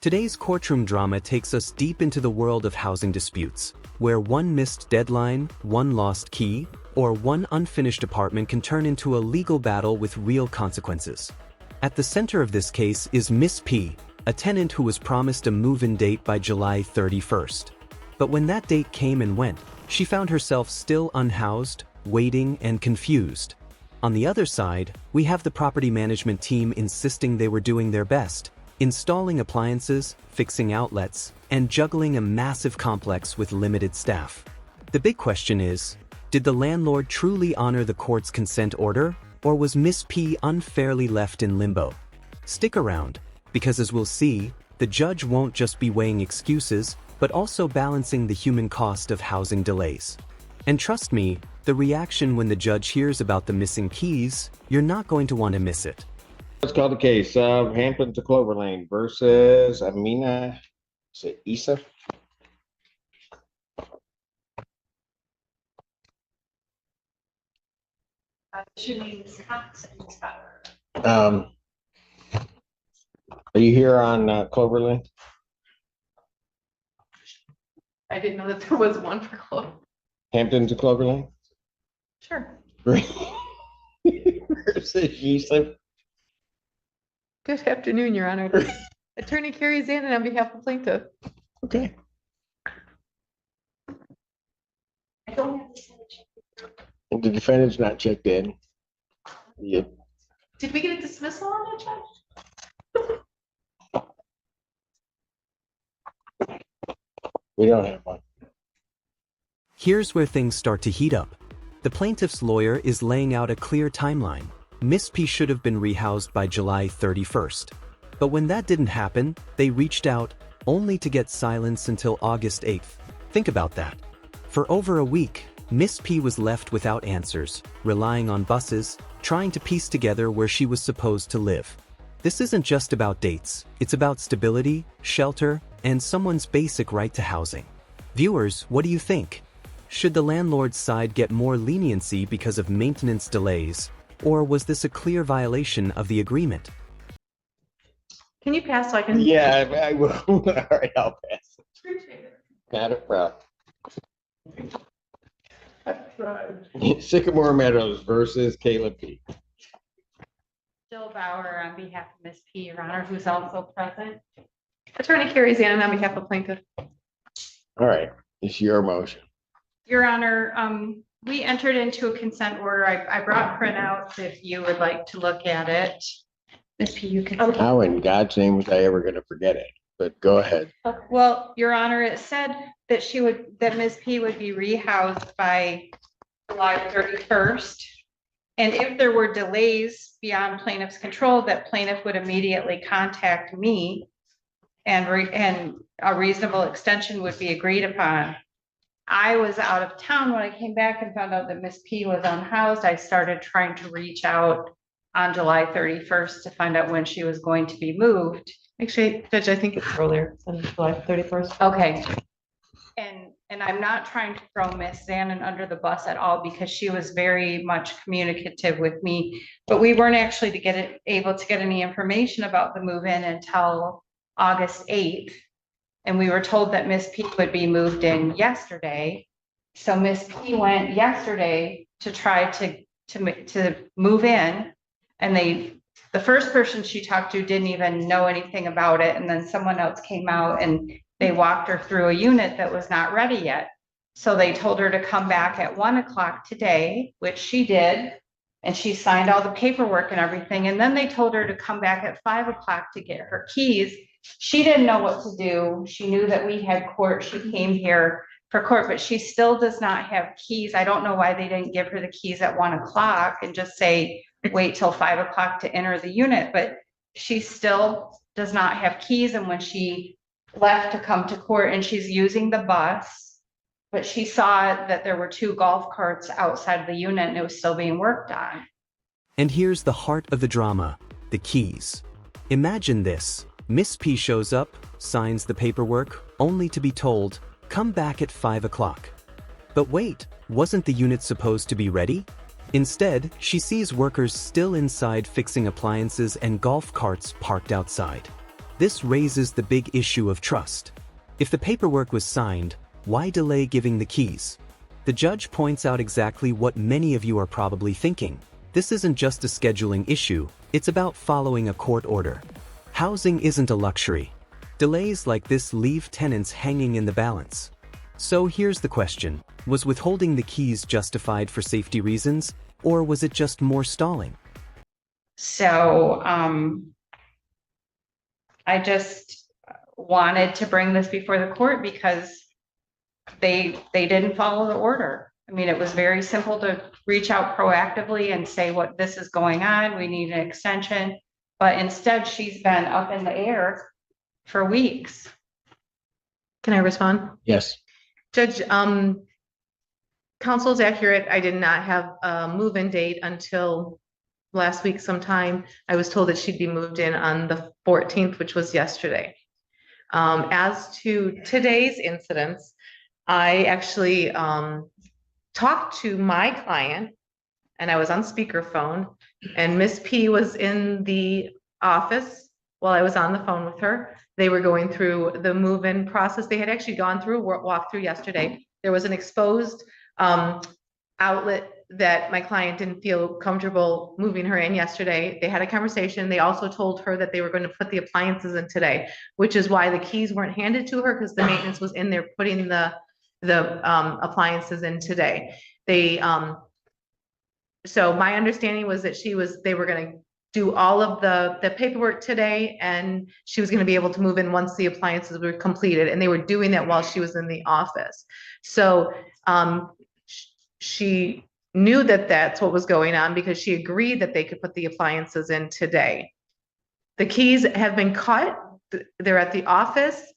Today's courtroom drama takes us deep into the world of housing disputes, where one missed deadline, one lost key, or one unfinished apartment can turn into a legal battle with real consequences. At the center of this case is Miss P, a tenant who was promised a move-in date by July 31st. But when that date came and went, she found herself still unhoused, waiting, and confused. On the other side, we have the property management team insisting they were doing their best, installing appliances, fixing outlets, and juggling a massive complex with limited staff. The big question is, did the landlord truly honor the court's consent order, or was Miss P unfairly left in limbo? Stick around, because as we'll see, the judge won't just be weighing excuses, but also balancing the human cost of housing delays. And trust me, the reaction when the judge hears about the missing keys, you're not going to want to miss it. Let's call the case of Hampton to Clover Lane versus Amina. Is it Issa? Are you here on Clover Lane? I didn't know that there was one for Clover. Hampton to Clover Lane? Sure. Versus Issa? Good afternoon, Your Honor. Attorney Carrie Zanon on behalf of Plaintiff. Okay. And the defendant's not checked in. Yeah. Did we get a dismissal on that, Judge? We don't have one. Here's where things start to heat up. The plaintiff's lawyer is laying out a clear timeline. Miss P should have been rehoused by July 31st. But when that didn't happen, they reached out, only to get silence until August 8th. Think about that. For over a week, Miss P was left without answers, relying on buses, trying to piece together where she was supposed to live. This isn't just about dates, it's about stability, shelter, and someone's basic right to housing. Viewers, what do you think? Should the landlord's side get more leniency because of maintenance delays, or was this a clear violation of the agreement? Can you pass so I can? Yeah, I will. All right, I'll pass. Appreciate it. Not a problem. Sycamore Meadows versus Caleb P. Jill Bauer on behalf of Miss P, Your Honor, who's also present. Attorney Carrie Zanon on behalf of Plaintiff. All right, it's your motion. Your Honor, we entered into a consent order. I brought printouts if you would like to look at it. Miss P, you can. How in God's name was I ever going to forget it? But go ahead. Well, Your Honor, it said that that Miss P would be rehoused by July 31st. And if there were delays beyond plaintiff's control, that plaintiff would immediately contact me and a reasonable extension would be agreed upon. I was out of town when I came back and found out that Miss P was unhoused. I started trying to reach out on July 31st to find out when she was going to be moved. Actually, Judge, I think it's earlier than July 31st. Okay. And I'm not trying to throw Miss Zanon under the bus at all because she was very much communicative with me, but we weren't actually able to get any information about the move-in until August 8th. And we were told that Miss P would be moved in yesterday. So Miss P went yesterday to try to move in, and the first person she talked to didn't even know anything about it. And then someone else came out and they walked her through a unit that was not ready yet. So they told her to come back at 1 o'clock today, which she did. And she signed all the paperwork and everything. And then they told her to come back at 5 o'clock to get her keys. She didn't know what to do. She knew that we had court. She came here for court, but she still does not have keys. I don't know why they didn't give her the keys at 1 o'clock and just say, wait till 5 o'clock to enter the unit. But she still does not have keys. And when she left to come to court and she's using the bus, but she saw that there were 2 golf carts outside of the unit and it was still being worked on. And here's the heart of the drama, the keys. Imagine this. Miss P shows up, signs the paperwork, only to be told, come back at 5 o'clock. But wait, wasn't the unit supposed to be ready? Instead, she sees workers still inside fixing appliances and golf carts parked outside. This raises the big issue of trust. If the paperwork was signed, why delay giving the keys? The judge points out exactly what many of you are probably thinking. This isn't just a scheduling issue, it's about following a court order. Housing isn't a luxury. Delays like this leave tenants hanging in the balance. So here's the question. Was withholding the keys justified for safety reasons, or was it just more stalling? So, I just wanted to bring this before the court because they didn't follow the order. I mean, it was very simple to reach out proactively and say what this is going on, we need an extension. But instead, she's been up in the air for weeks. Can I respond? Yes. Judge, counsel is accurate. I did not have a move-in date until last week sometime. I was told that she'd be moved in on the 14th, which was yesterday. As to today's incidents, I actually talked to my client and I was on speakerphone, and Miss P was in the office while I was on the phone with her. They were going through the move-in process. They had actually gone through a walkthrough yesterday. There was an exposed outlet that my client didn't feel comfortable moving her in yesterday. They had a conversation. They also told her that they were going to put the appliances in today, which is why the keys weren't handed to her, because the maintenance was in there putting the appliances in today. So my understanding was that they were going to do all of the paperwork today, and she was going to be able to move in once the appliances were completed, and they were doing that while she was in the office. So she knew that that's what was going on because she agreed that they could put the appliances in today. The keys have been cut. They're at the office.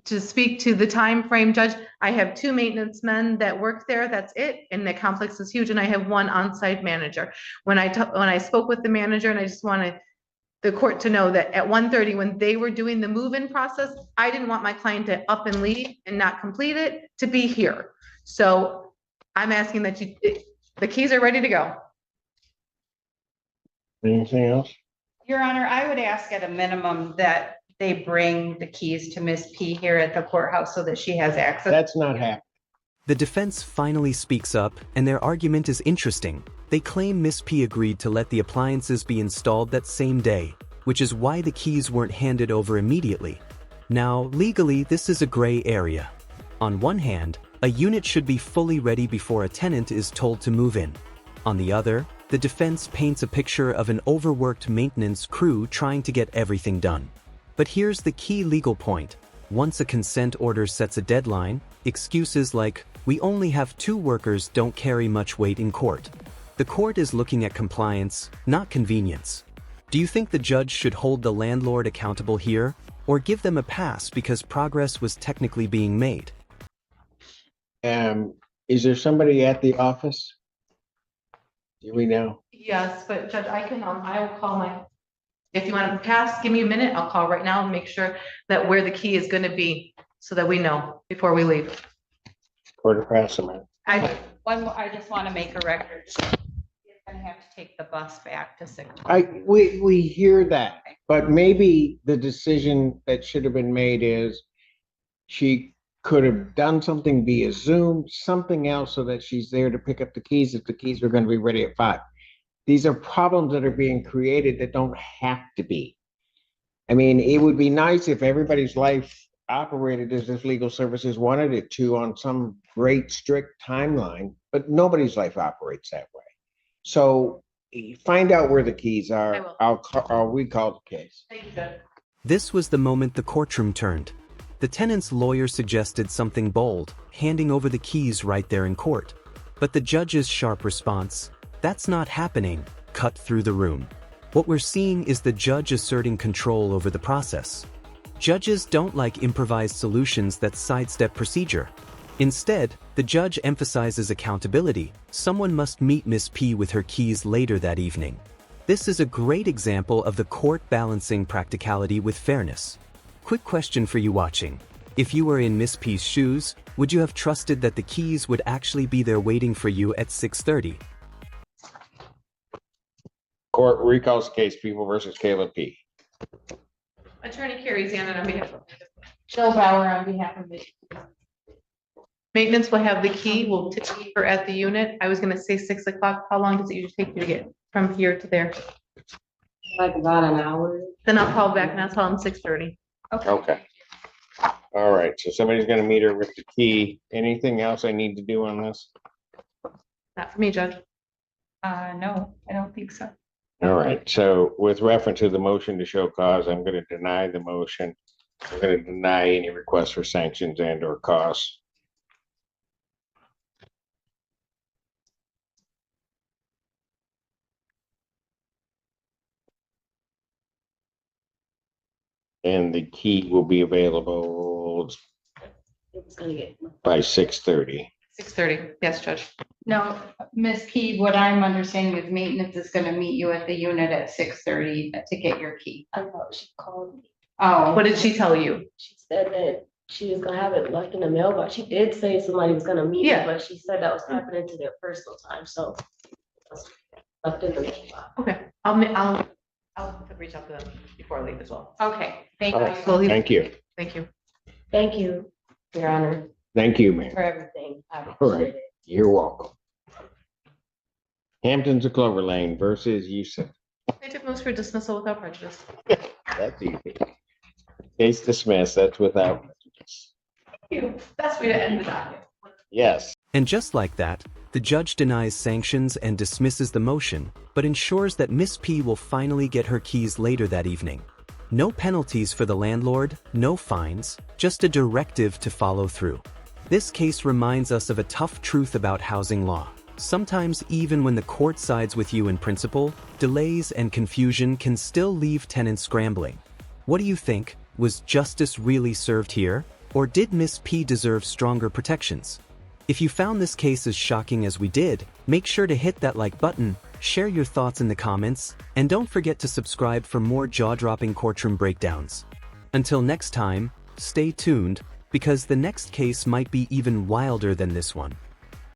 To speak to the time frame, Judge, I have 2 maintenance men that work there. That's it. And the complex is huge. And I have 1 on-site manager. When I spoke with the manager, and I just wanted the court to know that at 1:30, when they were doing the move-in process, I didn't want my client to up and leave and not complete it to be here. So I'm asking that the keys are ready to go. Anything else? Your Honor, I would ask at a minimum that they bring the keys to Miss P here at the courthouse so that she has access. That's not happening. The defense finally speaks up, and their argument is interesting. They claim Miss P agreed to let the appliances be installed that same day, which is why the keys weren't handed over immediately. Now, legally, this is a gray area. On one hand, a unit should be fully ready before a tenant is told to move in. On the other, the defense paints a picture of an overworked maintenance crew trying to get everything done. But here's the key legal point. Once a consent order sets a deadline, excuses like, "We only have 2 workers" don't carry much weight in court. The court is looking at compliance, not convenience. Do you think the judge should hold the landlord accountable here, or give them a pass because progress was technically being made? Is there somebody at the office? Do we know? Yes, but Judge, I will call if you want to pass, give me a minute. I'll call right now and make sure that where the key is going to be so that we know before we leave. Quarter past a minute. I just want to make a record. You're going to have to take the bus back to 6. We hear that, but maybe the decision that should have been made is she could have done something via Zoom, something else, so that she's there to pick up the keys if the keys were going to be ready at 5. These are problems that are being created that don't have to be. I mean, it would be nice if everybody's life operated as if legal services wanted it to on some great strict timeline, but nobody's life operates that way. So find out where the keys are. I'll recall the case. Thank you, Judge. This was the moment the courtroom turned. The tenant's lawyer suggested something bold, handing over the keys right there in court. But the judge's sharp response, "That's not happening," cut through the room. What we're seeing is the judge asserting control over the process. Judges don't like improvised solutions that sidestep procedure. Instead, the judge emphasizes accountability. Someone must meet Miss P with her keys later that evening. This is a great example of the court balancing practicality with fairness. Quick question for you watching. If you were in Miss P's shoes, would you have trusted that the keys would actually be there waiting for you at 6:30? court recalls the case People versus Caleb P. Attorney Carrie Zanon on behalf of. Jill Bauer on behalf of the. Maintenance will have the key, we'll take her at the unit. I was gonna say 6 o'clock. How long does it usually take you to get from here to there? Like about an hour. Then I'll call back and I'll tell them 6:30. Okay. All right, so somebody's gonna meet her with the key. Anything else I need to do on this? Not for me, Judge. No, I don't think so. All right, so with reference to the motion to show cause, I'm gonna deny the motion. I'm gonna deny any request for sanctions and or costs. And the key will be available It's gonna get. by 6:30. 6:30, yes, Judge. No, Ms. Key, what I'm understanding is maintenance is gonna meet you at the unit at 6:30 to get your key. I thought she called me. Oh, What did she tell you? She said that she was gonna have it like in the mailbox. She did say somebody was gonna meet Yeah. her, but she said that was happening to their personal time, so. Left in the mailbox. Okay, I'll reach out to them before I leave as well. okay, thank All you right. Slowly. Thank you. Thank you. Thank you, Your Honor, Thank you, ma'am. for everything. I All right. appreciate it. You're welcome. Hamptons of Clover Lane versus Houston. Plaintiff moves for dismissal without prejudice. That's easy. Case dismissed, that's without prejudice. Thank you. Best way to end the docket. Yes. And just like that, the judge denies sanctions and dismisses the motion, but ensures that Miss P will finally get her keys later that evening. No penalties for the landlord, no fines, just a directive to follow through. This case reminds us of a tough truth about housing law. Sometimes even when the court sides with you in principle, delays and confusion can still leave tenants scrambling. What do you think? Was justice really served here? Or did Miss P deserve stronger protections? If you found this case as shocking as we did, make sure to hit that like button, share your thoughts in the comments, and don't forget to subscribe for more jaw-dropping courtroom breakdowns. Until next time, stay tuned, because the next case might be even wilder than this one.